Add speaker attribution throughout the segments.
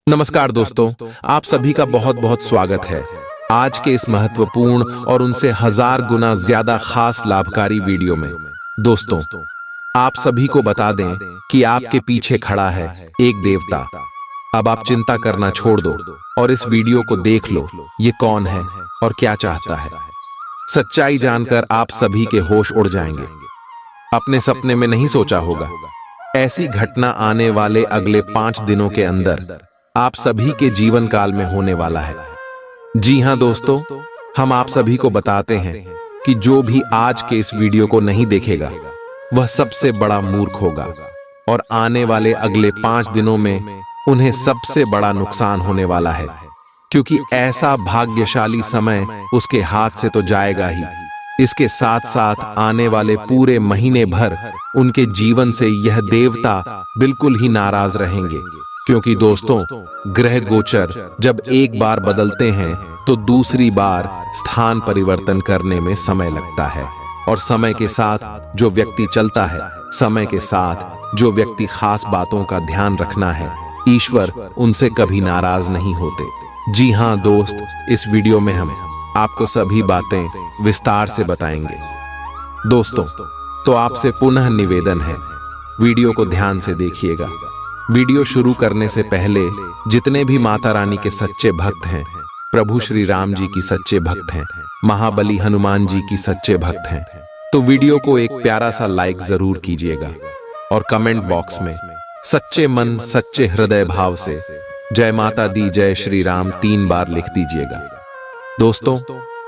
Speaker 1: नमस्कार दोस्तों, आप सभी का बहुत बहुत स्वागत है आज के इस महत्वपूर्ण और उनसे हजार गुना ज्यादा खास लाभकारी वीडियो में। दोस्तों, आप सभी को बता दें कि आपके पीछे खड़ा है एक देवता। अब आप चिंता करना छोड़ दो और इस वीडियो को देख लो, ये कौन है और क्या चाहता है। सच्चाई जानकर आप सभी के होश उड़ जाएंगे। अपने सपने में नहीं सोचा होगा ऐसी घटना आने वाले अगले 5 दिनों के अंदर आप सभी के जीवन काल में होने वाला है। जी हां दोस्तों, हम आप सभी को बताते हैं कि जो भी आज के इस वीडियो को नहीं देखेगा वह सबसे बड़ा मूर्ख होगा और आने वाले अगले 5 दिनों में उन्हें सबसे बड़ा नुकसान होने वाला है, क्योंकि ऐसा भाग्यशाली समय उसके हाथ से तो जाएगा ही, इसके साथ साथ आने वाले पूरे महीने भर उनके जीवन से यह देवता बिल्कुल ही नाराज रहेंगे। क्योंकि दोस्तों, ग्रह गोचर जब एक बार बदलते हैं तो दूसरी बार स्थान परिवर्तन करने में समय लगता है, और समय के साथ जो व्यक्ति चलता है, समय के साथ जो व्यक्ति खास बातों का ध्यान रखना है, ईश्वर उनसे कभी नाराज नहीं होते। जी हां दोस्त, इस वीडियो में हम आपको सभी बातें विस्तार से बताएंगे। दोस्तों, तो आपसे पुनः निवेदन है, वीडियो को ध्यान से देखिएगा। वीडियो शुरू करने से पहले जितने भी माता रानी के सच्चे भक्त हैं, प्रभु श्री राम जी की सच्चे भक्त हैं, महाबली हनुमान जी की सच्चे भक्त हैं, तो वीडियो को एक प्यारा सा लाइक जरूर कीजिएगा और कमेंट बॉक्स में सच्चे मन सच्चे हृदय भाव से जय माता दी जय श्री राम 3 बार लिख दीजिएगा। दोस्तों,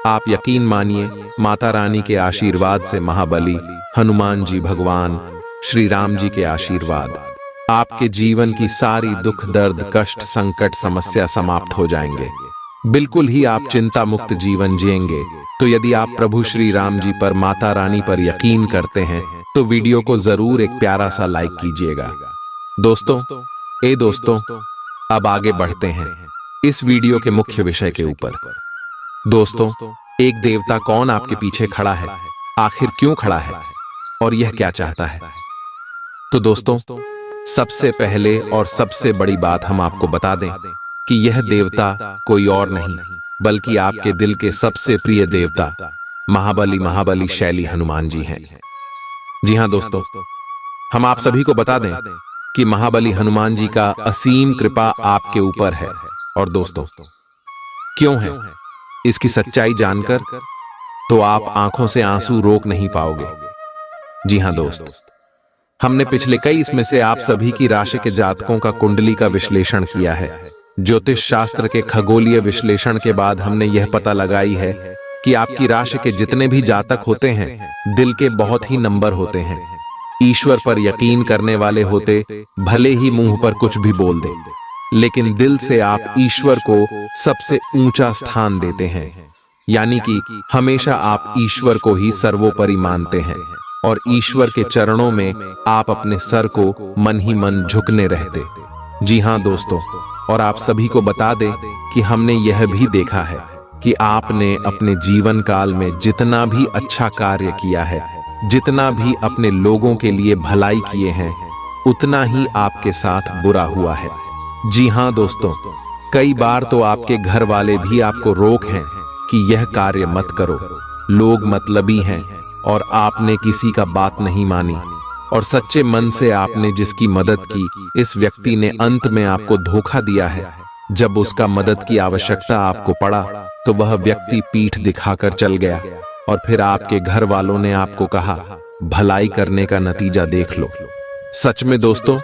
Speaker 1: आप यकीन मानिए, माता रानी के आशीर्वाद से महाबली हनुमान जी भगवान श्री राम जी के आशीर्वाद आपके जीवन की सारी दुख दर्द कष्ट संकट समस्या समाप्त हो जाएंगे। बिल्कुल ही आप चिंता मुक्त जीवन जिएंगे। तो यदि आप प्रभु श्री राम जी पर, माता रानी पर यकीन करते हैं तो वीडियो को जरूर एक प्यारा सा लाइक कीजिएगा। दोस्तों, अब आगे बढ़ते हैं इस वीडियो के मुख्य विषय के ऊपर। दोस्तों, एक देवता कौन आपके पीछे खड़ा है, आखिर क्यों खड़ा है और यह क्या चाहता है? तो दोस्तों, सबसे पहले और सबसे बड़ी बात हम आपको बता दें कि यह देवता कोई और नहीं बल्कि आपके दिल के सबसे प्रिय देवता महाबली शैली हनुमान जी हैं। जी हां दोस्तों, हम आप सभी को बता दें कि महाबली हनुमान जी का असीम कृपा आपके ऊपर है। और दोस्तों, क्यों है, इसकी सच्चाई जानकर तो आप आंखों से आंसू रोक नहीं पाओगे। जी हां दोस्त, हमने पिछले कई इसमें से आप सभी की राशि के जातकों का कुंडली का विश्लेषण किया है। ज्योतिष शास्त्र के खगोलीय विश्लेषण के बाद हमने यह पता लगाई है कि आपकी राशि के जितने भी जातक होते हैं, दिल के बहुत ही नंबर होते हैं, ईश्वर पर यकीन करने वाले होते, भले ही मुंह पर कुछ भी बोल दें, लेकिन दिल से आप ईश्वर को सबसे ऊंचा स्थान देते हैं। यानी कि हमेशा आप ईश्वर को ही सर्वोपरि मानते हैं और ईश्वर के चरणों में आप अपने सर को मन ही मन झुकने रहते। जी हां दोस्तों, और आप सभी को बता दें कि हमने यह भी देखा है कि आपने अपने जीवन काल में जितना भी अच्छा कार्य किया है, जितना भी अपने लोगों के लिए भलाई किए हैं, उतना ही आपके साथ बुरा हुआ है। जी हां दोस्तों, कई बार तो आपके घर वाले भी आपको रोक हैं कि यह कार्य मत करो, लोग मतलबी हैं, और आपने किसी का बात नहीं मानी और सच्चे मन से आपने जिसकी मदद की, इस व्यक्ति ने अंत में आपको धोखा दिया है। जब उसका मदद की आवश्यकता आपको पड़ा तो वह व्यक्ति पीठ दिखाकर चल गया और फिर आपके घर वालों ने आपको कहा, भलाई करने का नतीजा देख लो। सच में दोस्तों,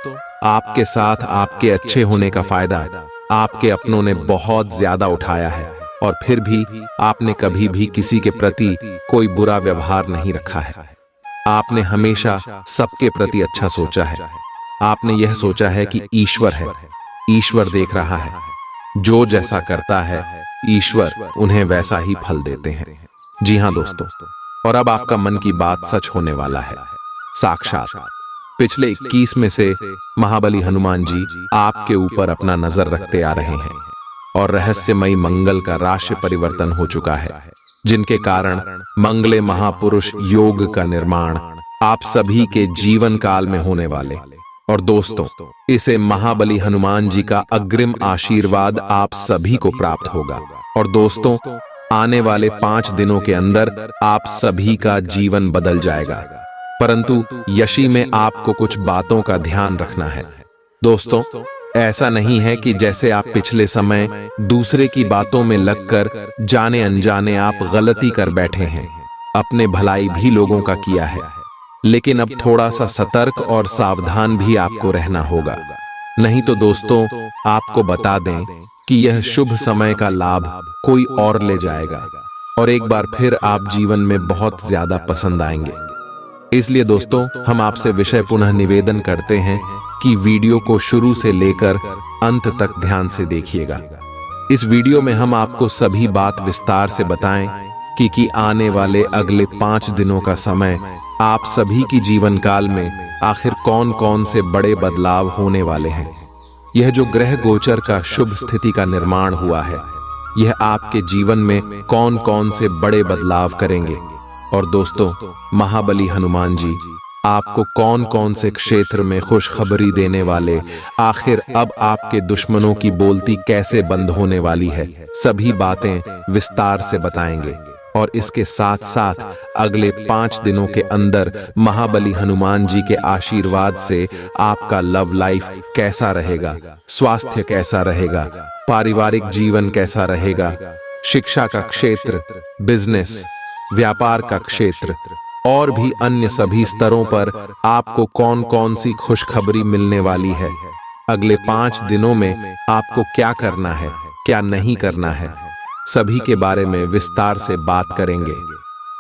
Speaker 1: आपके साथ आपके अच्छे होने का फायदा आपके अपनों ने बहुत ज्यादा उठाया है, और फिर भी आपने कभी भी किसी के प्रति कोई बुरा व्यवहार नहीं रखा है। आपने हमेशा सबके प्रति अच्छा सोचा है। आपने यह सोचा है कि ईश्वर है, ईश्वर देख रहा है, जो जैसा करता है ईश्वर उन्हें वैसा ही फल देते हैं। जी हां दोस्तों, और अब आपका मन की बात सच होने वाला है। साक्षात पिछले 21 में से महाबली हनुमान जी आपके ऊपर अपना नजर रखते आ रहे हैं और रहस्यमयी मंगल का राशि परिवर्तन हो चुका है, जिनके कारण मंगले महापुरुष योग का निर्माण आप सभी के जीवन काल में होने वाले और दोस्तों, इसे महाबली हनुमान जी का अग्रिम आशीर्वाद आप सभी को प्राप्त होगा। और दोस्तों, आने वाले 5 दिनों के अंदर आप सभी का जीवन बदल जाएगा। परंतु यशी में आपको कुछ बातों का ध्यान रखना है। दोस्तों, ऐसा नहीं है कि जैसे आप पिछले समय दूसरे की बातों में लगकर जाने अनजाने आप गलती कर बैठे हैं। अपने भलाई भी लोगों का किया है, लेकिन अब थोड़ा सा सतर्क और सावधान भी आपको रहना होगा। नहीं तो दोस्तों, आपको बता दें कि यह शुभ समय का लाभ कोई और ले जाएगा और एक बार फिर आप जीवन में बहुत ज्यादा पसंद आएंगे। इसलिए दोस्तों, हम आपसे विषय पुनः निवेदन करते हैं कि वीडियो को शुरू से लेकर अंत तक ध्यान से देखिएगा। इस वीडियो में हम आपको सभी बात विस्तार से बताएं कि आने वाले अगले 5 दिनों का समय आप सभी की जीवन काल में आखिर कौन कौन से बड़े बदलाव होने वाले हैं। यह जो ग्रह गोचर का शुभ स्थिति का निर्माण हुआ है, यह आपके जीवन में कौन कौन से बड़े बदलाव करेंगे। और दोस्तों, महाबली हनुमान जी आपको कौन कौन से क्षेत्र में खुशखबरी देने वाले, आखिर अब आपके दुश्मनों की बोलती कैसे बंद होने वाली है, सभी बातें विस्तार से बताएंगे। और इसके साथ साथ अगले 5 दिनों के अंदर महाबली हनुमान जी के आशीर्वाद से आपका लव लाइफ कैसा रहेगा, स्वास्थ्य कैसा रहेगा, पारिवारिक जीवन कैसा रहेगा, शिक्षा का क्षेत्र, बिजनेस, व्यापार का क्षेत्र और भी अन्य सभी स्तरों पर आपको कौन कौन सी खुशखबरी मिलने वाली है। अगले 5 दिनों में आपको क्या करना है, क्या नहीं करना है, सभी के बारे में विस्तार से बात करेंगे।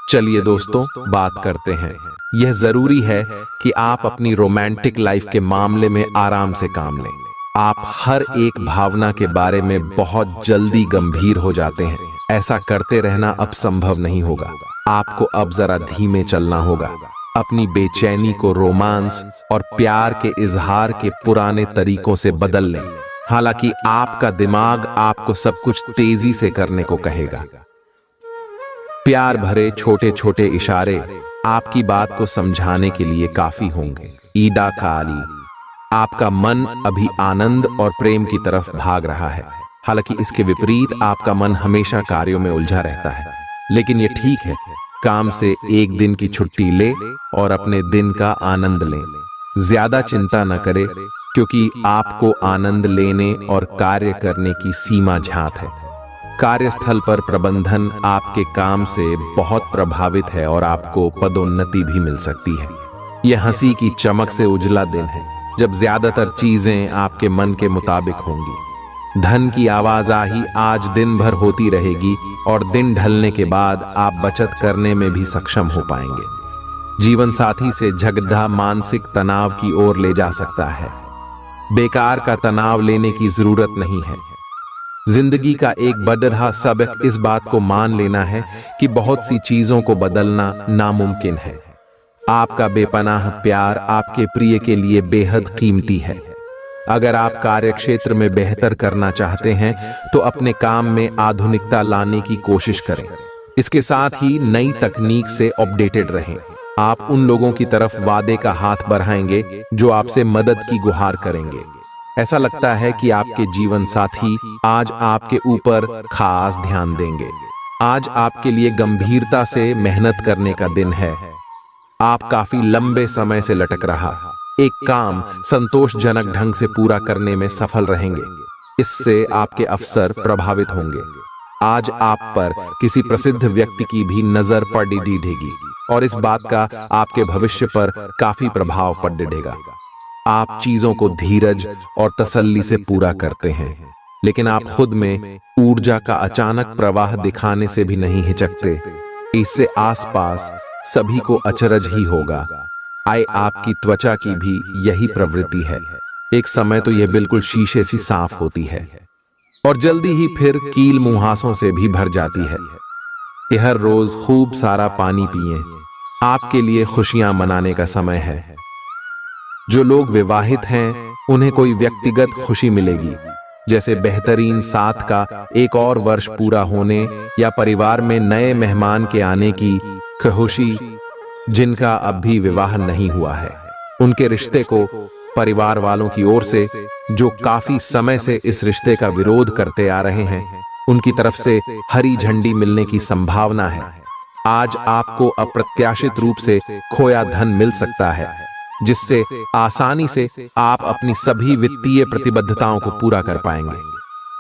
Speaker 1: चलिए दोस्तों, बात करते हैं। यह जरूरी है कि आप अपनी रोमांटिक लाइफ के मामले में आराम से काम लें। आप हर एक भावना के बारे में बहुत जल्दी गंभीर हो जाते हैं। ऐसा करते रहना अब संभव नहीं होगा। आपको अब जरा धीमे चलना होगा। अपनी बेचैनी को रोमांस और प्यार के इजहार के पुराने तरीकों से बदल लें। हालांकि आपका दिमाग आपको सब कुछ तेजी से करने को कहेगा। प्यार भरे छोटे छोटे इशारे आपकी बात को समझाने के लिए काफी होंगे। ईदा काली, आपका मन अभी आनंद और प्रेम की तरफ भाग रहा है। हालांकि इसके विपरीत आपका मन हमेशा कार्यों में उलझा रहता है। लेकिन ये ठीक है, काम से एक दिन की छुट्टी ले और अपने दिन का आनंद लें। ज्यादा चिंता न करें, क्योंकि आपको आनंद लेने और कार्य करने की सीमा झांत है। कार्यस्थल पर प्रबंधन आपके काम से बहुत प्रभावित है और आपको पदोन्नति भी मिल सकती है। यह हंसी की चमक से उजला दिन है, जब ज्यादातर चीजें आपके मन के मुताबिक होंगी। धन की आवाजाही आज दिन भर होती रहेगी और दिन ढलने के बाद आप बचत करने में भी सक्षम हो पाएंगे। जीवन साथी से झगड़ा मानसिक तनाव की ओर ले जा सकता है। बेकार का तनाव लेने की जरूरत नहीं है। जिंदगी का एक बड़ा सबक इस बात को मान लेना है कि बहुत सी चीजों को बदलना नामुमकिन है। आपका बेपनाह प्यार आपके प्रिय के लिए बेहद कीमती है। अगर आप कार्यक्षेत्र में बेहतर करना चाहते हैं तो अपने काम में आधुनिकता लाने की कोशिश करें। इसके साथ ही नई तकनीक से अपडेटेड रहें। आप उन लोगों की तरफ वादे का हाथ बढ़ाएंगे जो आपसे मदद की गुहार करेंगे। ऐसा लगता है कि आपके जीवन साथी आज आपके ऊपर खास ध्यान देंगे। आज आपके लिए गंभीरता से मेहनत करने का दिन है। आप काफी लंबे समय से लटक रहा एक काम संतोषजनक ढंग से पूरा करने में सफल रहेंगे। इससे आपके अफसर प्रभावित होंगे। आज आप पर किसी प्रसिद्ध व्यक्ति की भी नजर पड़ डीढेगी और इस बात का आपके भविष्य पर काफी प्रभाव पड़ डेगा। आप चीजों को धीरज और तसल्ली से पूरा करते हैं, लेकिन आप खुद में ऊर्जा का अचानक प्रवाह दिखाने से भी नहीं हिचकते। इससे आसपास सभी को अचरज ही होगा। आपकी त्वचा की भी यही प्रवृत्ति है। एक समय तो यह बिल्कुल शीशे सी साफ होती है और जल्दी ही फिर कील मुहासों से भी भर जाती है। हर रोज खूब सारा पानी पिएं। आपके लिए खुशियां मनाने का समय है। जो लोग विवाहित हैं उन्हें कोई व्यक्तिगत खुशी मिलेगी, जैसे बेहतरीन साथ का एक और वर्ष पूरा होने या परिवार में नए मेहमान के आने की खुशी। जिनका अब भी विवाह नहीं हुआ है, उनके रिश्ते को परिवार वालों की ओर से, जो काफी समय से इस रिश्ते का विरोध करते आ रहे हैं, उनकी तरफ से हरी झंडी मिलने की संभावना है। आज आपको अप्रत्याशित रूप से खोया धन मिल सकता है, जिससे आसानी से आप अपनी सभी वित्तीय प्रतिबद्धताओं को पूरा कर पाएंगे।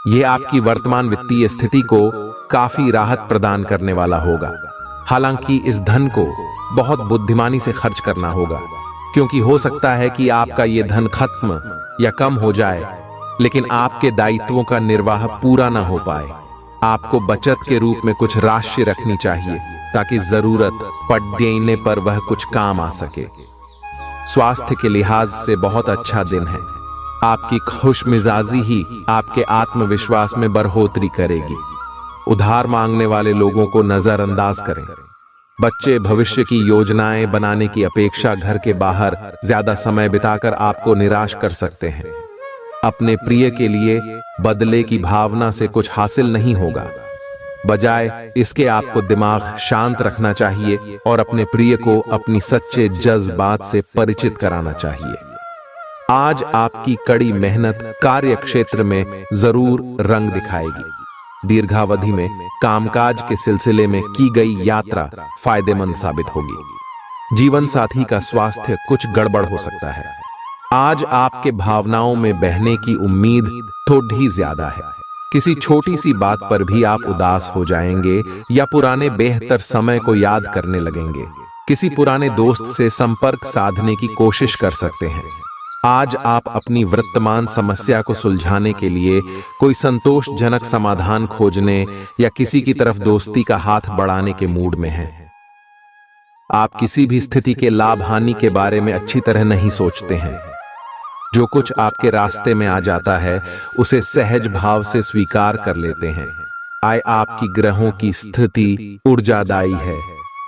Speaker 1: ये आपकी वर्तमान वित्तीय स्थिति को काफी राहत प्रदान करने वाला होगा। हालांकि इस धन को बहुत बुद्धिमानी से खर्च करना होगा, क्योंकि हो सकता है कि आपका ये धन खत्म या कम हो जाए, लेकिन आपके दायित्वों का निर्वाह पूरा ना हो पाए। आपको बचत के रूप में कुछ राशि रखनी चाहिए, ताकि जरूरत पड़ने पर वह कुछ काम आ सके। स्वास्थ्य के लिहाज से बहुत अच्छा दिन है। आपकी खुशमिजाजी ही आपके आत्मविश्वास में बढ़ोतरी करेगी। उधार मांगने वाले लोगों को नजरअंदाज करें। बच्चे भविष्य की योजनाएं बनाने की अपेक्षा घर के बाहर ज्यादा समय बिताकर आपको निराश कर सकते हैं। अपने प्रिय के लिए बदले की भावना से कुछ हासिल नहीं होगा। बजाय इसके आपको दिमाग शांत रखना चाहिए और अपने प्रिय को अपनी सच्चे जज्बात से परिचित कराना चाहिए। आज आपकी कड़ी मेहनत कार्य क्षेत्र में जरूर रंग दिखाएगी। दीर्घावधि में कामकाज के सिलसिले में की गई यात्रा फायदेमंद साबित होगी। जीवन साथी का स्वास्थ्य कुछ गड़बड़ हो सकता है। आज आपके भावनाओं में बहने की उम्मीद थोड़ी ज्यादा है। किसी छोटी सी बात पर भी आप उदास हो जाएंगे या पुराने बेहतर समय को याद करने लगेंगे। किसी पुराने दोस्त से संपर्क साधने की कोशिश कर सकते हैं। आज आप अपनी वर्तमान समस्या को सुलझाने के लिए कोई संतोषजनक समाधान खोजने या किसी की तरफ दोस्ती का हाथ बढ़ाने के मूड में हैं। आप किसी भी स्थिति के लाभ हानि के बारे में अच्छी तरह नहीं सोचते हैं। जो कुछ आपके रास्ते में आ जाता है उसे सहज भाव से स्वीकार कर लेते हैं। आय आपकी ग्रहों की स्थिति ऊर्जादायी है।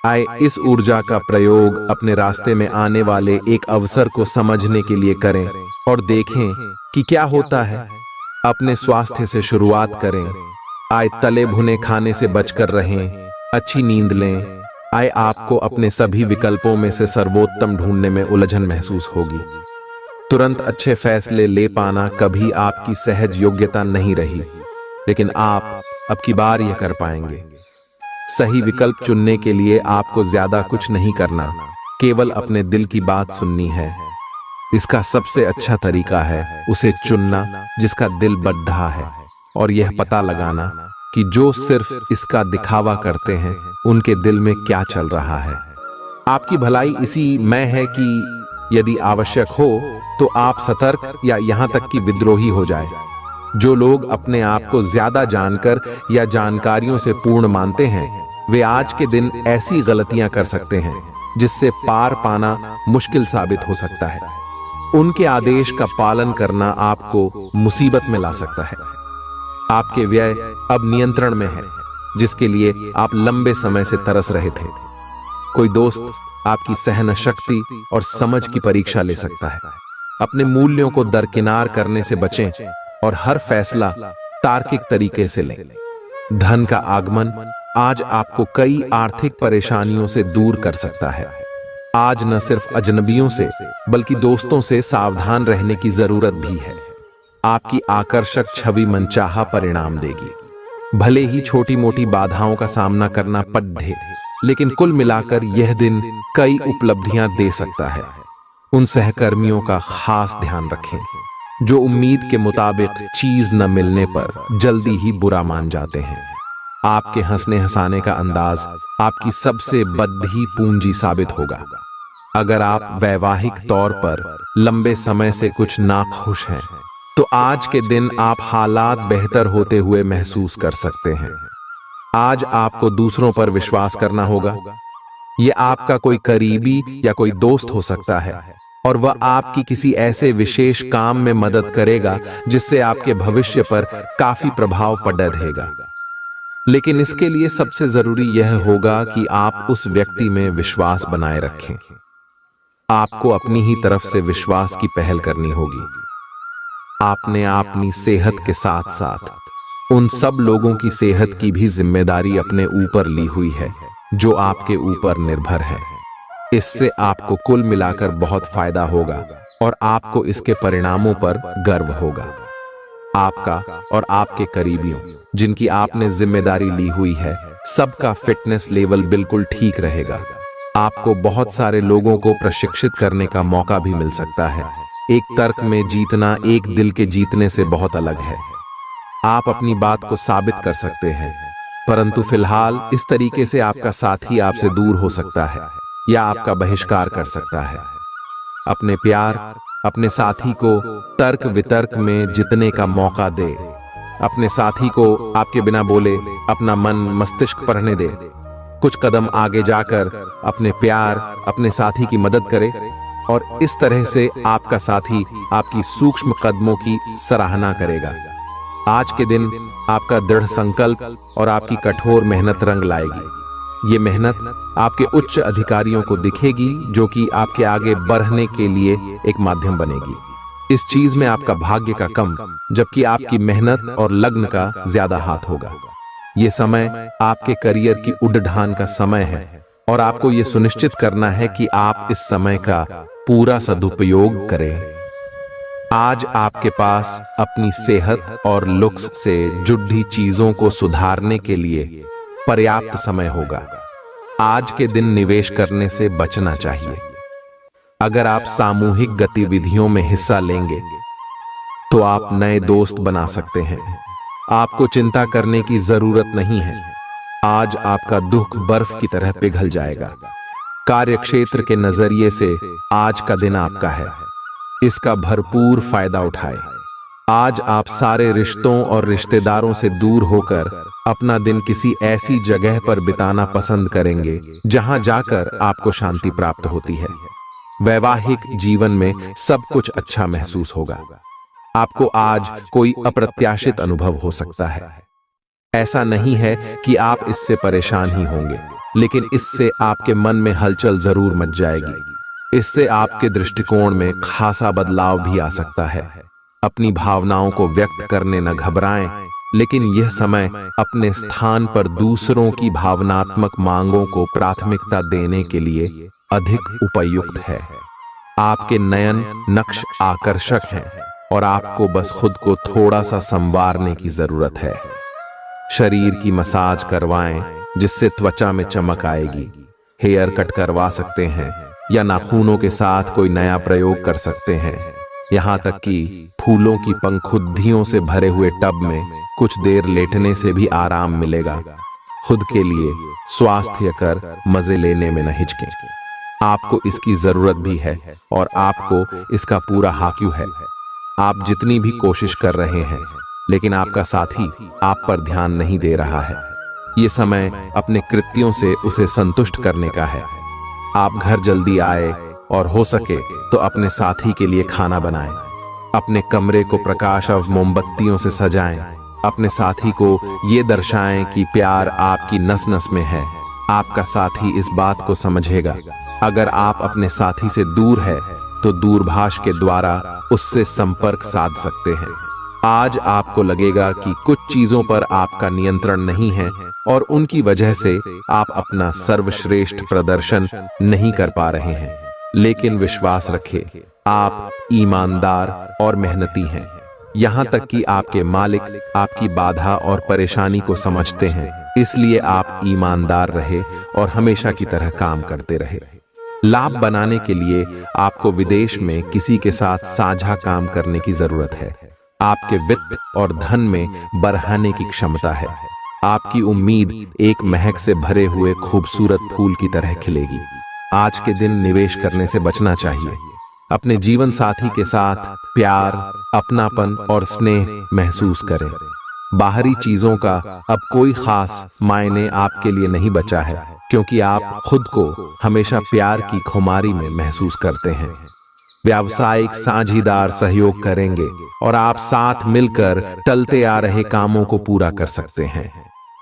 Speaker 1: आय इस ऊर्जा का प्रयोग अपने रास्ते में आने वाले एक अवसर को समझने के लिए करें और देखें कि क्या होता है। अपने स्वास्थ्य से शुरुआत करें। आय तले भुने खाने से बचकर रहें। अच्छी नींद लें। आय आपको अपने सभी विकल्पों में से सर्वोत्तम ढूंढने में उलझन महसूस होगी। तुरंत अच्छे फैसले ले पाना कभी आपकी सहज योग्यता नहीं रही, लेकिन आप अब की बार यह कर पाएंगे। सही विकल्प चुनने के लिए आपको ज्यादा कुछ नहीं करना, केवल अपने दिल की बात सुननी है। इसका सबसे अच्छा तरीका है उसे चुनना जिसका दिल बद्धा है, और यह पता लगाना कि जो सिर्फ इसका दिखावा करते हैं उनके दिल में क्या चल रहा है। आपकी भलाई इसी में है कि यदि आवश्यक हो तो आप सतर्क या यहां तक कि विद्रोही हो जाए। जो लोग अपने आप को ज्यादा जानकर या जानकारियों से पूर्ण मानते हैं, वे आज के दिन ऐसी गलतियां कर सकते हैं जिससे पार पाना मुश्किल साबित हो सकता है। उनके आदेश का पालन करना आपको मुसीबत में ला सकता है। आपके व्यय अब नियंत्रण में है, जिसके लिए आप लंबे समय से तरस रहे थे। कोई दोस्त आपकी सहन शक्ति और समझ की परीक्षा ले सकता है। अपने मूल्यों को दरकिनार करने से बचें और हर फैसला तार्किक तरीके से लें। धन का आगमन आज आपको कई आर्थिक परेशानियों से दूर कर सकता है। आज न सिर्फ अजनबियों से बल्कि दोस्तों से सावधान रहने की जरूरत भी है। आपकी आकर्षक छवि मनचाहा परिणाम देगी। भले ही छोटी मोटी बाधाओं का सामना करना पड़े, लेकिन कुल मिलाकर यह दिन कई उपलब्धियां दे सकता है। उन सहकर्मियों का खास ध्यान रखें जो उम्मीद के मुताबिक चीज न मिलने पर जल्दी ही बुरा मान जाते हैं। आपके हंसने हंसाने का अंदाज आपकी सबसे बड़ी पूंजी साबित होगा। अगर आप वैवाहिक तौर पर लंबे समय से कुछ नाखुश हैं, तो आज के दिन आप हालात बेहतर होते हुए महसूस कर सकते हैं। आज आपको दूसरों पर विश्वास करना होगा। यह आपका कोई करीबी या कोई दोस्त हो सकता है, और वह आपकी किसी ऐसे विशेष काम में मदद करेगा जिससे आपके भविष्य पर काफी प्रभाव पड़ेगा। लेकिन इसके लिए सबसे जरूरी यह होगा कि आप उस व्यक्ति में विश्वास बनाए रखें। आपको अपनी ही तरफ से विश्वास की पहल करनी होगी। आपने अपनी सेहत के साथ साथ उन सब लोगों की सेहत की भी जिम्मेदारी अपने ऊपर ली हुई है जो आपके ऊपर निर्भर है। इससे आपको कुल मिलाकर बहुत फायदा होगा और आपको इसके परिणामों पर गर्व होगा। आपका और आपके करीबियों जिनकी आपने जिम्मेदारी ली हुई है, सबका फिटनेस लेवल बिल्कुल ठीक रहेगा। आपको बहुत सारे लोगों को प्रशिक्षित करने का मौका भी मिल सकता है। एक तर्क में जीतना एक दिल के जीतने से बहुत अलग है। आप अपनी बात को साबित कर सकते हैं, परंतु फिलहाल इस तरीके से आपका साथी आपसे दूर हो सकता है या आपका बहिष्कार कर सकता है। अपने प्यार अपने साथी को तर्क वितर्क में जितने का मौका दे। अपने साथी को आपके बिना बोले अपना मन मस्तिष्क पढ़ने दे। कुछ कदम आगे जाकर अपने प्यार अपने साथी की मदद करे और इस तरह से आपका साथी आपकी सूक्ष्म कदमों की सराहना करेगा। आज के दिन आपका दृढ़ संकल्प और आपकी कठोर मेहनत रंग लाएगी। ये मेहनत आपके उच्च अधिकारियों को दिखेगी, जो कि आपके आगे बढ़ने के लिए एक माध्यम बनेगी। इस चीज में आपका भाग्य का कम, जबकि आपकी मेहनत और लग्न का ज्यादा हाथ होगा। ये समय आपके करियर की उड़ान का समय है और आपको ये सुनिश्चित करना है कि आप इस समय का पूरा सदुपयोग करें। आज आपके पास अपनी सेहत और लुक्स से जुड़ी चीजों को सुधारने के लिए पर्याप्त समय होगा। आज के दिन निवेश करने से बचना चाहिए। अगर आप सामूहिक गतिविधियों में हिस्सा लेंगे तो आप नए दोस्त बना सकते हैं। आपको चिंता करने की जरूरत नहीं है। आज आपका दुख बर्फ की तरह पिघल जाएगा। कार्यक्षेत्र के नजरिए से आज का दिन आपका है। इसका भरपूर फायदा उठाएं। आज आप सारे रिश्तों और रिश्तेदारों से दूर होकर अपना दिन किसी ऐसी जगह पर बिताना पसंद करेंगे जहां जाकर आपको शांति प्राप्त होती है। वैवाहिक जीवन में सब कुछ अच्छा महसूस होगा। आपको आज कोई अप्रत्याशित अनुभव हो सकता है। ऐसा नहीं है कि आप इससे परेशान ही होंगे, लेकिन इससे आपके मन में हलचल जरूर मच जाएगी। इससे आपके दृष्टिकोण में खासा बदलाव भी आ सकता है। अपनी भावनाओं को व्यक्त करने न घबराएं, लेकिन यह समय अपने स्थान पर दूसरों की भावनात्मक मांगों को प्राथमिकता देने के लिए अधिक उपयुक्त है। आपके नयन नक्श आकर्षक हैं और आपको बस खुद को थोड़ा सा संवारने की जरूरत है। शरीर की मसाज करवाएं, जिससे त्वचा में चमक आएगी। हेयर कट करवा सकते हैं या नाखूनों के साथ कोई नया प्रयोग कर सकते हैं। यहाँ तक कि फूलों की पंखुद्दियों से भरे हुए टब में कुछ देर लेटने से भी आराम मिलेगा। खुद के लिए स्वास्थ्य कर मजे लेने में न हिचकें। आपको इसकी जरूरत भी है और आपको इसका पूरा हाक्यू है। आप जितनी भी कोशिश कर रहे हैं, लेकिन आपका साथी आप पर ध्यान नहीं दे रहा है। ये समय अपने कृत्यों से उसे संतुष्ट करने का है। आप घर जल्दी आए और हो सके तो अपने साथी के लिए खाना बनाएं। अपने कमरे को प्रकाश और मोमबत्तियों से सजाएं। अपने साथी को ये दर्शाएं कि प्यार आपकी नस नस में है। आपका साथी इस बात को समझेगा। अगर आप अपने साथी से दूर है तो दूरभाष के द्वारा उससे संपर्क साध सकते हैं। आज आपको लगेगा कि कुछ चीजों पर आपका नियंत्रण नहीं है और उनकी वजह से आप अपना सर्वश्रेष्ठ प्रदर्शन नहीं कर पा रहे हैं। लेकिन विश्वास रखें, आप ईमानदार और मेहनती हैं। यहाँ तक कि आपके मालिक आपकी बाधा और परेशानी को समझते हैं। इसलिए आप ईमानदार रहे और हमेशा की तरह काम करते रहे। लाभ बनाने के लिए आपको विदेश में किसी के साथ साझा काम करने की जरूरत है। आपके वित्त और धन में बढ़ाने की क्षमता है। आपकी उम्मीद एक महक से भरे हुए खूबसूरत फूल की तरह खिलेगी। आज के दिन निवेश करने से बचना चाहिए। अपने जीवन साथी के साथ प्यार, अपनापन और स्नेह महसूस करें। बाहरी चीजों का अब कोई खास मायने आपके लिए नहीं बचा है, क्योंकि आप खुद को हमेशा प्यार की खुमारी में महसूस करते हैं। व्यावसायिक साझीदार सहयोग करेंगे और आप साथ मिलकर टलते आ रहे कामों को पूरा कर सकते हैं।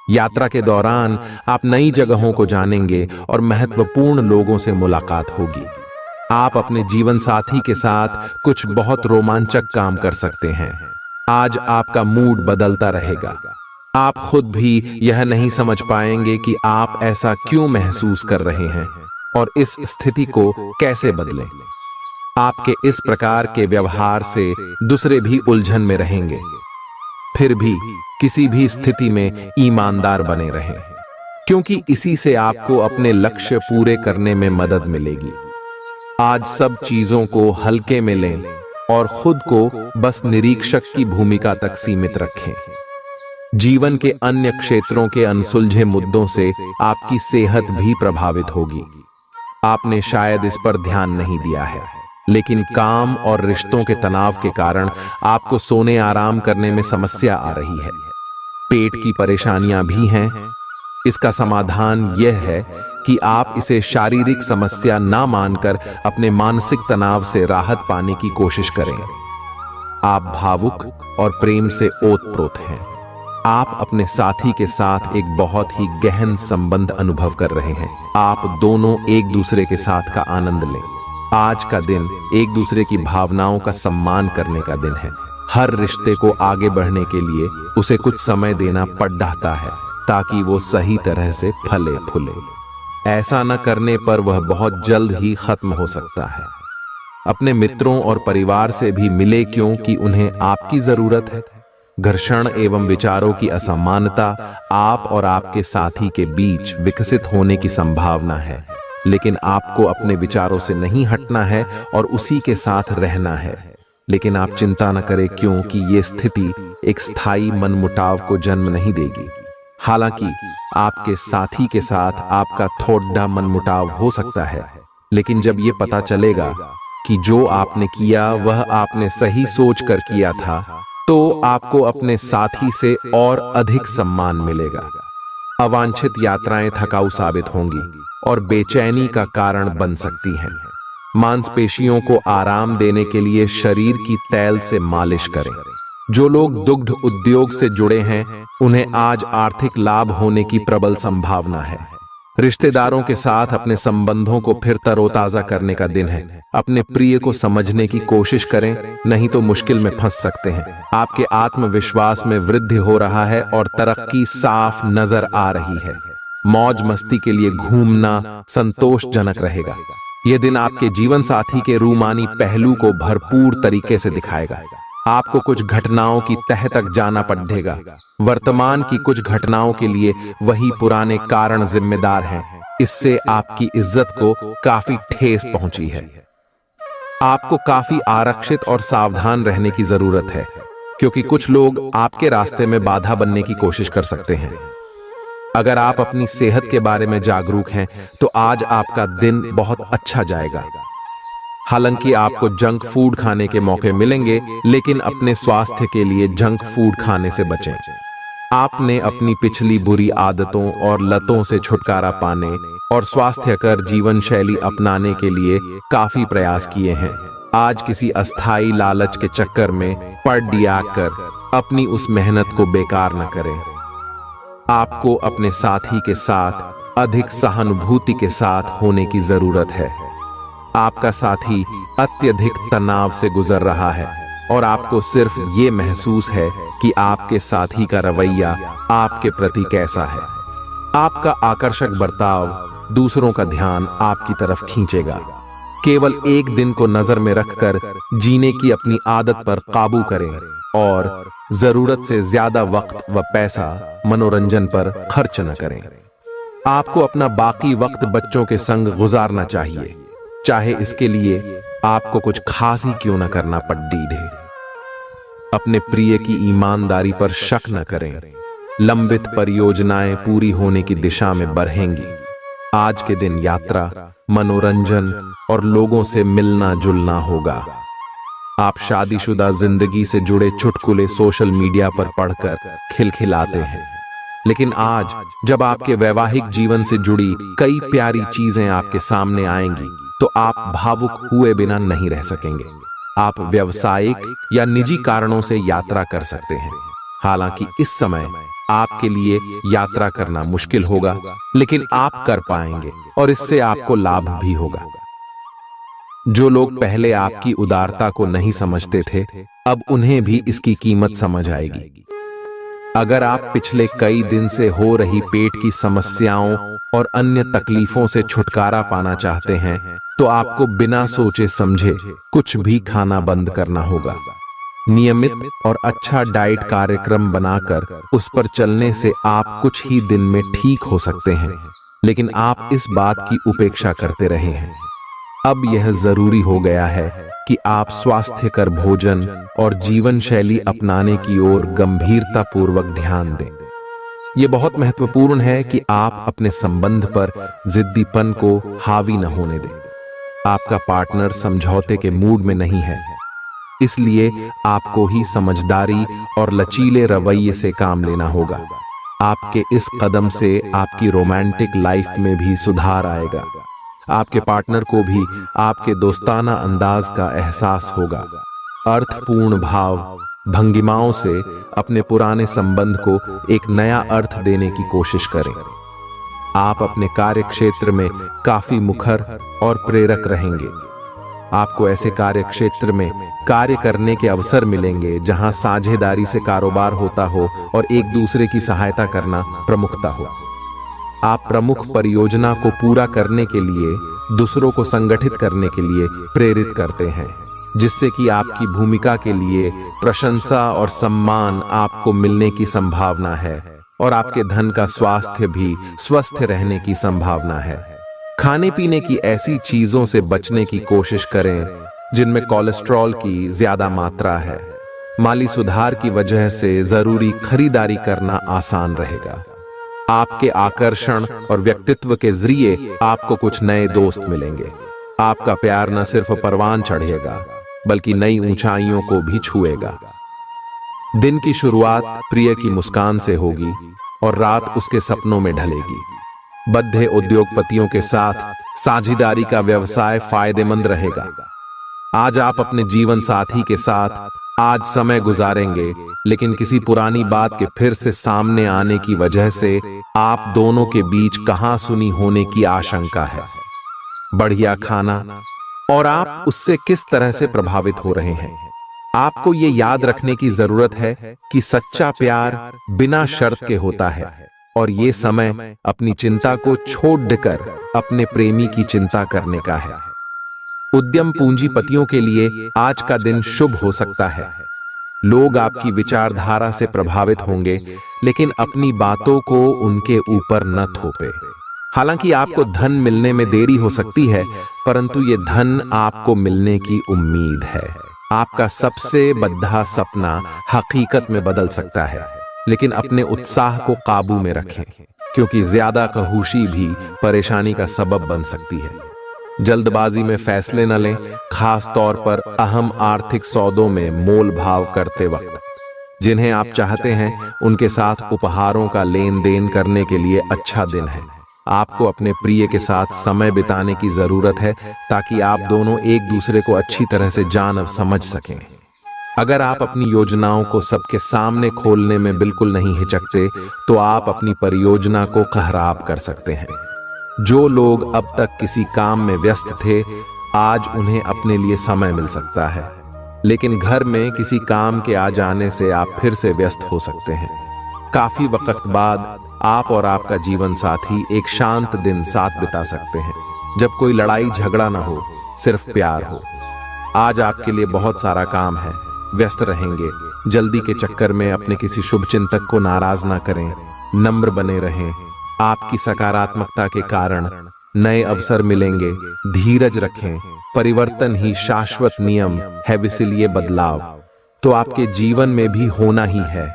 Speaker 1: यात्रा के दौरान आप नई जगहों को जानेंगे और महत्वपूर्ण लोगों से मुलाकात होगी। आप अपने जीवन साथी के साथ कुछ बहुत रोमांचक काम कर सकते हैं। आज आपका मूड बदलता रहेगा। आप खुद भी यह नहीं समझ पाएंगे कि आप ऐसा क्यों महसूस कर रहे हैं और इस स्थिति को कैसे बदलें। आपके इस प्रकार के व्यवहार से दूसरे भी उलझन में रहेंगे। फिर भी किसी भी स्थिति में ईमानदार बने रहें, क्योंकि इसी से आपको अपने लक्ष्य पूरे करने में मदद मिलेगी। आज सब चीजों को हल्के में लें और खुद को बस निरीक्षक की भूमिका तक सीमित रखें। जीवन के अन्य क्षेत्रों के अनसुलझे मुद्दों से आपकी सेहत भी प्रभावित होगी। आपने शायद इस पर ध्यान नहीं दिया है, लेकिन काम और रिश्तों के तनाव के कारण आपको सोने आराम करने में समस्या आ रही है। पेट की परेशानियां भी हैं। इसका समाधान यह है कि आप इसे शारीरिक समस्या ना मानकर अपने मानसिक तनाव से राहत पाने की कोशिश करें। आप भावुक और प्रेम से ओतप्रोत हैं। आप अपने साथी के साथ एक बहुत ही गहन संबंध अनुभव कर रहे हैं। आप दोनों एक दूसरे के साथ का आनंद लें। आज का दिन एक दूसरे की भावनाओं का सम्मान करने का दिन है। हर रिश्ते को आगे बढ़ने के लिए उसे कुछ समय देना पड़ जाता है, ताकि वो सही तरह से फले फूले। ऐसा न करने पर वह बहुत जल्द ही खत्म हो सकता है। अपने मित्रों और परिवार से भी मिले, क्योंकि उन्हें आपकी जरूरत है। घर्षण एवं विचारों की असमानता आप और आपके साथी के बीच विकसित होने की संभावना है, लेकिन आपको अपने विचारों से नहीं हटना है और उसी के साथ रहना है। लेकिन आप चिंता न करें, क्योंकि ये स्थिति एक स्थायी मनमुटाव को जन्म नहीं देगी। हालांकि आपके साथी के साथ आपका थोड़ा मनमुटाव हो सकता है, लेकिन जब ये पता चलेगा कि जो आपने किया वह आपने सही सोच कर किया था, तो आपको अपने साथी से और अधिक सम्मान मिलेगा। अवांछित यात्राएं थकाऊ साबित होंगी और बेचैनी का कारण बन सकती हैं। मांसपेशियों को आराम देने के लिए शरीर की तैल से मालिश करें। जो लोग दुग्ध उद्योग से जुड़े हैं, उन्हें आज आर्थिक लाभ होने की प्रबल संभावना है। रिश्तेदारों के साथ अपने संबंधों को फिर तरोताजा करने का दिन है। अपने प्रिय को समझने की कोशिश करें, नहीं तो मुश्किल में फंस सकते हैं। आपके आत्मविश्वास में वृद्धि हो रहा है और तरक्की साफ नजर आ रही है। मौज मस्ती के लिए घूमना संतोषजनक रहेगा। यह दिन आपके जीवन साथी के रूमानी पहलू को भरपूर तरीके से दिखाएगा। आपको कुछ घटनाओं की तह तक जाना पड़ेगा। वर्तमान की कुछ घटनाओं के लिए वही पुराने कारण जिम्मेदार हैं। इससे आपकी इज्जत को काफी ठेस पहुंची है। आपको काफी आरक्षित और सावधान रहने की जरूरत है, क्योंकि कुछ लोग आपके रास्ते में बाधा बनने की कोशिश कर सकते हैं। अगर आप अपनी सेहत के बारे में जागरूक हैं, तो आज आपका दिन बहुत अच्छा जाएगा। हालांकि आपको जंक फूड खाने के मौके मिलेंगे, लेकिन अपने स्वास्थ्य के लिए जंक फूड खाने से बचें। आपने अपनी पिछली बुरी आदतों और लतों से छुटकारा पाने और स्वास्थ्यकर जीवन शैली अपनाने के लिए काफी प्रयास किए हैं। आज किसी अस्थायी लालच के चक्कर में पड़ कर अपनी उस मेहनत को बेकार न करें। आपको अपने साथी के साथ अधिक सहानुभूति के साथ होने की जरूरत है। आपका साथी अत्यधिक तनाव से गुजर रहा है और आपको सिर्फ ये महसूस है कि आपके साथी का रवैया आपके प्रति कैसा है। आपका आकर्षक बर्ताव दूसरों का ध्यान आपकी तरफ खींचेगा। केवल एक दिन को नजर में रखकर जीने की अपनी आदत पर काबू करें और जरूरत से ज्यादा वक्त व पैसा मनोरंजन पर खर्च न करें। आपको अपना बाकी वक्त बच्चों के संग गुजारना चाहिए, चाहे इसके लिए आपको कुछ खास ही क्यों न करना पड़े। अपने प्रिय की ईमानदारी पर शक न करें। लंबित परियोजनाएं पूरी होने की दिशा में बढ़ेंगी। आज के दिन यात्रा, मनोरंजन और लोगों से मिलना जुलना होगा। आप शादीशुदा जिंदगी से जुड़े चुटकुले सोशल मीडिया पर पढ़कर खिलखिलाते हैं, लेकिन आज जब आपके वैवाहिक जीवन से जुड़ी कई प्यारी चीजें आपके सामने आएंगी, तो आप भावुक हुए बिना नहीं रह सकेंगे। आप व्यावसायिक या निजी कारणों से यात्रा कर सकते हैं। हालांकि इस समय आपके लिए यात्रा करना मुश्किल होगा, लेकिन आप कर पाएंगे और इससे आपको लाभ भी होगा। जो लोग पहले आपकी उदारता को नहीं समझते थे, अब उन्हें भी इसकी कीमत समझ आएगी। अगर आप पिछले कई दिन से हो रही पेट की समस्याओं और अन्य तकलीफों से छुटकारा पाना चाहते हैं, तो आपको बिना सोचे समझे कुछ भी खाना बंद करना होगा। नियमित और अच्छा डाइट कार्यक्रम बनाकर उस पर चलने से आप कुछ ही दिन में ठीक हो सकते हैं, लेकिन आप इस बात की उपेक्षा करते रहे हैं। अब यह जरूरी हो गया है कि आप स्वास्थ्यकर भोजन और जीवन शैली अपनाने की ओर गंभीरता पूर्वक ध्यान दें। यह बहुत महत्वपूर्ण है कि आप अपने संबंध पर जिद्दीपन को हावी न होने दें। आपका पार्टनर समझौते के मूड में नहीं है, इसलिए आपको ही समझदारी और लचीले रवैये से काम लेना होगा। आपके इस कदम से आपकी रोमांटिक लाइफ में भी सुधार आएगा। आपके पार्टनर को भी आपके दोस्ताना अंदाज का एहसास होगा। अर्थपूर्ण भाव भंगिमाओं से अपने पुराने संबंध को एक नया अर्थ देने की कोशिश करें। आप अपने कार्य क्षेत्र में काफी मुखर और प्रेरक रहेंगे। आपको ऐसे कार्य क्षेत्र में कार्य करने के अवसर मिलेंगे जहां साझेदारी से कारोबार होता हो और एक दूसरे की सहायता करना प्रमुखता हो। आप प्रमुख परियोजना को पूरा करने के लिए दूसरों को संगठित करने के लिए प्रेरित करते हैं, जिससे कि आपकी भूमिका के लिए प्रशंसा और सम्मान आपको मिलने की संभावना है और आपके धन का स्वास्थ्य भी स्वस्थ रहने की संभावना है। खाने पीने की ऐसी चीजों से बचने की कोशिश करें जिनमें कोलेस्ट्रॉल की ज्यादा मात्रा है। माली सुधार की वजह से जरूरी खरीदारी करना आसान रहेगा। आपके आकर्षण और व्यक्तित्व के जरिए आपको कुछ नए दोस्त मिलेंगे। आपका प्यार न सिर्फ परवान चढ़ेगा बल्कि नई ऊंचाइयों को भी छुएगा। दिन की शुरुआत प्रिय की मुस्कान से होगी और रात उसके सपनों में ढलेगी। बद्धे उद्योगपतियों के साथ साझेदारी का व्यवसाय फायदेमंद रहेगा। आज आप अपने जीवन साथी के साथ आज समय गुजारेंगे, लेकिन किसी पुरानी बात के फिर से सामने आने की वजह से आप दोनों के बीच कहासुनी होने की आशंका है। बढ़िया खाना और आप उससे किस तरह से प्रभावित हो रहे हैं। आपको ये याद रखने की जरूरत है कि सच्चा प्यार बिना शर्त के होता है और ये समय अपनी चिंता को छोड़ देकर अपने प्रेमी की चिंता करने का है। उद्यम पूंजीपतियों के लिए आज का दिन शुभ हो सकता है। लोग आपकी विचारधारा से प्रभावित होंगे, लेकिन अपनी बातों को उनके ऊपर न थोपे। हालांकि आपको धन मिलने में देरी हो सकती है, परंतु ये धन आपको मिलने की उम्मीद है। आपका सबसे बद्धा सपना हकीकत में बदल सकता है, लेकिन अपने उत्साह को काबू में रखें, क्योंकि ज्यादा खहूशी भी परेशानी का सबब बन सकती है। जल्दबाजी में फैसले न लें, खास तौर पर अहम आर्थिक सौदों में मोल भाव करते वक्त। जिन्हें आप चाहते हैं उनके साथ उपहारों का लेन देन करने के लिए अच्छा दिन है। आपको अपने प्रिय के साथ समय बिताने की जरूरत है ताकि आप दोनों एक दूसरे को अच्छी तरह से जान और समझ सकें। अगर आप अपनी योजनाओं को सबके सामने खोलने में बिल्कुल नहीं हिचकते, तो आप अपनी परियोजना को खराब कर सकते हैं। जो लोग अब तक किसी काम में व्यस्त थे, आज उन्हें अपने लिए समय मिल सकता है, लेकिन घर में किसी काम के आ जाने से आप फिर से व्यस्त हो सकते हैं। काफी वक्त बाद आप और आपका जीवन साथी एक शांत दिन साथ बिता सकते हैं, जब कोई लड़ाई झगड़ा ना हो, सिर्फ प्यार हो। आज आपके लिए बहुत सारा काम है, व्यस्त रहेंगे। जल्दी के चक्कर में अपने किसी शुभ चिंतक को नाराज ना करें, नम्र बने रहें। आपकी सकारात्मकता के कारण नए अवसर मिलेंगे। धीरज रखें, परिवर्तन ही शाश्वत नियम है, इसलिए बदलाव तो आपके जीवन में भी होना ही है।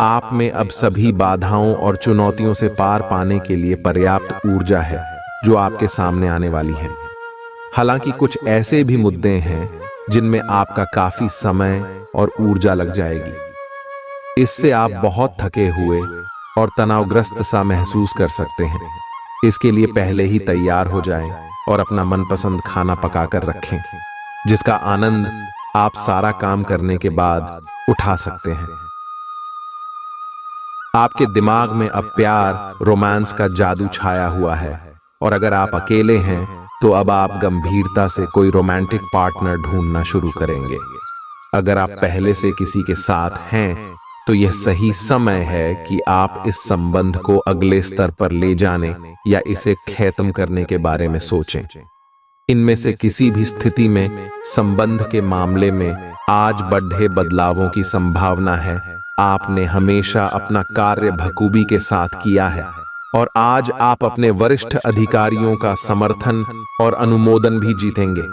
Speaker 1: आप में अब सभी बाधाओं और चुनौतियों से पार पाने के लिए पर्याप्त ऊर्जा है जो आपके सामने आने वाली है। हालांकि कुछ ऐसे भी मुद्दे हैं जिनमें आपका काफी समय और ऊर्जा लग जाएगी। इससे आप बहुत थके हुए और तनावग्रस्त सा महसूस कर सकते हैं। इसके लिए पहले ही तैयार हो जाएं और अपना मनपसंद खाना पकाकर रखें, जिसका आनंद आप सारा काम करने के बाद उठा सकते हैं। आपके दिमाग में अब प्यार, रोमांस का जादू छाया हुआ है, और अगर आप अकेले हैं तो अब आप गंभीरता से कोई रोमांटिक पार्टनर ढूंढना शुरू करेंगे। अगर आप पहले से किसी के साथ हैं तो यह सही समय है कि आप इस संबंध को अगले स्तर पर ले जाने या इसे खत्म करने के बारे में सोचें। इनमें से किसी भी स्थिति में संबंध के मामले में आज बड़े बदलावों की संभावना है। आपने हमेशा अपना कार्य बखूबी के साथ किया है और आज आप अपने वरिष्ठ अधिकारियों का समर्थन और अनुमोदन भी जीतेंगे।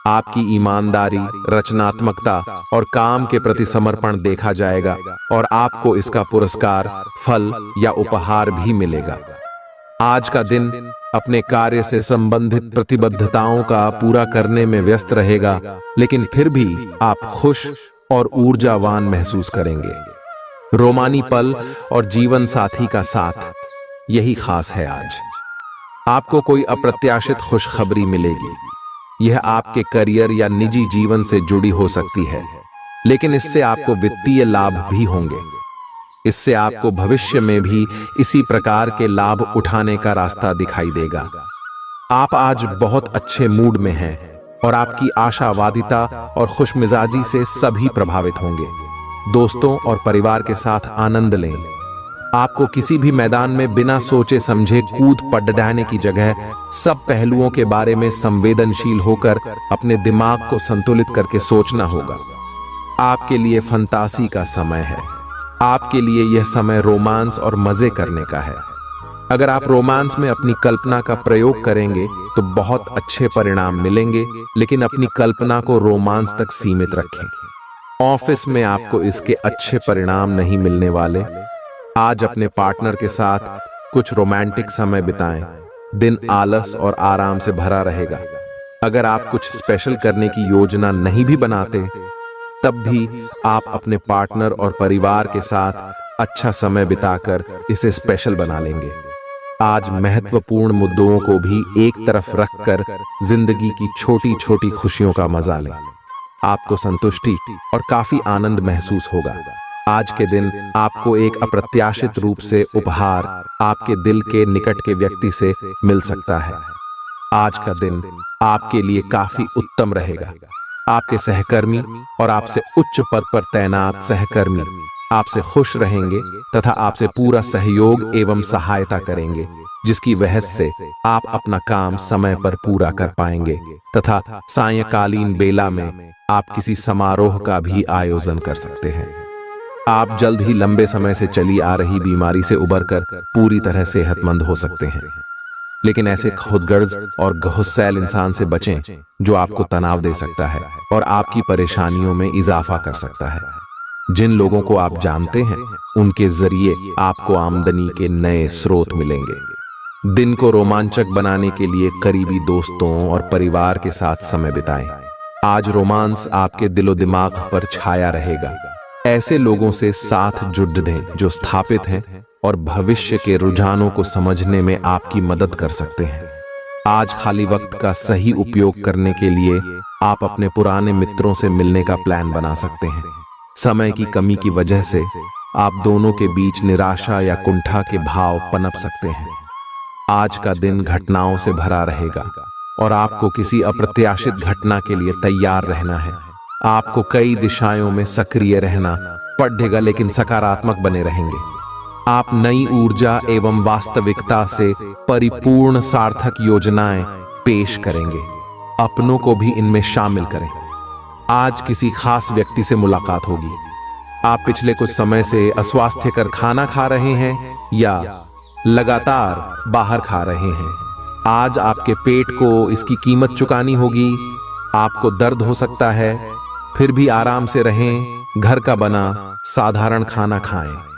Speaker 1: आपकी ईमानदारी, रचनात्मकता और काम के प्रति समर्पण देखा जाएगा और आपको इसका पुरस्कार, फल या उपहार भी मिलेगा। आज का दिन अपने कार्य से संबंधित प्रतिबद्धताओं का पूरा करने में व्यस्त रहेगा, लेकिन फिर भी आप खुश और ऊर्जावान महसूस करेंगे। रोमानी पल और जीवन साथी का साथ, यही खास है आज। आपको कोई अप्रत्याशित खुशखबरी मिलेगी। यह आपके करियर या निजी जीवन से जुड़ी हो सकती है, लेकिन इससे आपको वित्तीय लाभ भी होंगे। इससे आपको भविष्य में भी इसी प्रकार के लाभ उठाने का रास्ता दिखाई देगा। आप आज बहुत अच्छे मूड में हैं और आपकी आशावादिता और खुशमिजाजी से सभी प्रभावित होंगे। दोस्तों और परिवार के साथ आनंद लें। आपको किसी भी मैदान में बिना सोचे समझे कूद पड़ने की जगह सब पहलुओं के बारे में संवेदनशील होकर अपने दिमाग को संतुलित करके सोचना होगा। आपके लिए फंतासी का समय है। आपके लिए यह समय रोमांस और मजे करने का है। अगर आप रोमांस में अपनी कल्पना का प्रयोग करेंगे तो बहुत अच्छे परिणाम मिलेंगे, लेकिन अपनी कल्पना को रोमांस तक सीमित रखें। ऑफिस में आपको इसके अच्छे परिणाम नहीं मिलने वाले। आज अपने पार्टनर के साथ कुछ रोमांटिक समय बिताएं। दिन आलस और आराम से भरा रहेगा। अगर आप कुछ स्पेशल करने की योजना नहीं भी बनाते, तब भी आप अपने पार्टनर और परिवार के साथ अच्छा समय बिताकर इसे स्पेशल बना लेंगे। आज महत्वपूर्ण मुद्दों को भी एक तरफ रखकर जिंदगी की छोटी छोटी खुशियों का मजा लें। आपको संतुष्टि और काफी आनंद महसूस होगा। आज के दिन आपको एक अप्रत्याशित रूप से उपहार आपके दिल के निकट के व्यक्ति से मिल सकता है। आज का दिन आपके लिए काफी उत्तम रहेगा। आपके सहकर्मी और आपसे उच्च पद पर तैनात सहकर्मी आपसे खुश रहेंगे तथा आपसे पूरा सहयोग एवं सहायता करेंगे, जिसकी वजह से आप अपना काम समय पर पूरा कर पाएंगे तथा सायंकालीन बेला में आप किसी समारोह का भी आयोजन कर सकते हैं। आप जल्द ही लंबे समय से चली आ रही बीमारी से उबरकर पूरी तरह सेहतमंद हो सकते हैं, लेकिन ऐसे खुदगर्ज और गुस्सैल इंसान से बचें जो आपको तनाव दे सकता है और आपकी परेशानियों में इजाफा कर सकता है। जिन लोगों को आप जानते हैं, उनके जरिए आपको आमदनी के नए स्रोत मिलेंगे। दिन को रोमांचक बनाने के लिए करीबी दोस्तों और परिवार के साथ समय बिताएं। आज रोमांस आपके दिलो दिमाग पर छाया रहेगा। ऐसे लोगों से साथ जुड़ दें जो स्थापित हैं और भविष्य के रुझानों को समझने में आपकी मदद कर सकते हैं। आज खाली वक्त का सही उपयोग करने के लिए आप अपने पुराने मित्रों से मिलने का प्लान बना सकते हैं। समय की कमी की वजह से आप दोनों के बीच निराशा या कुंठा के भाव पनप सकते हैं। आज का दिन घटनाओं से भरा रहेगा और आपको किसी अप्रत्याशित घटना के लिए तैयार रहना है। आपको कई दिशाओं में सक्रिय रहना पड़ेगा, लेकिन सकारात्मक बने रहेंगे। आप नई ऊर्जा एवं वास्तविकता से परिपूर्ण सार्थक योजनाएं पेश करेंगे। अपनों को भी इनमें शामिल करें। आज किसी खास व्यक्ति से मुलाकात होगी। आप पिछले कुछ समय से अस्वास्थ्यकर खाना खा रहे हैं या लगातार बाहर खा रहे हैं। आज आपके पेट को इसकी कीमत चुकानी होगी। आपको दर्द हो सकता है, फिर भी आराम से रहें। घर का बना साधारण खाना खाएं।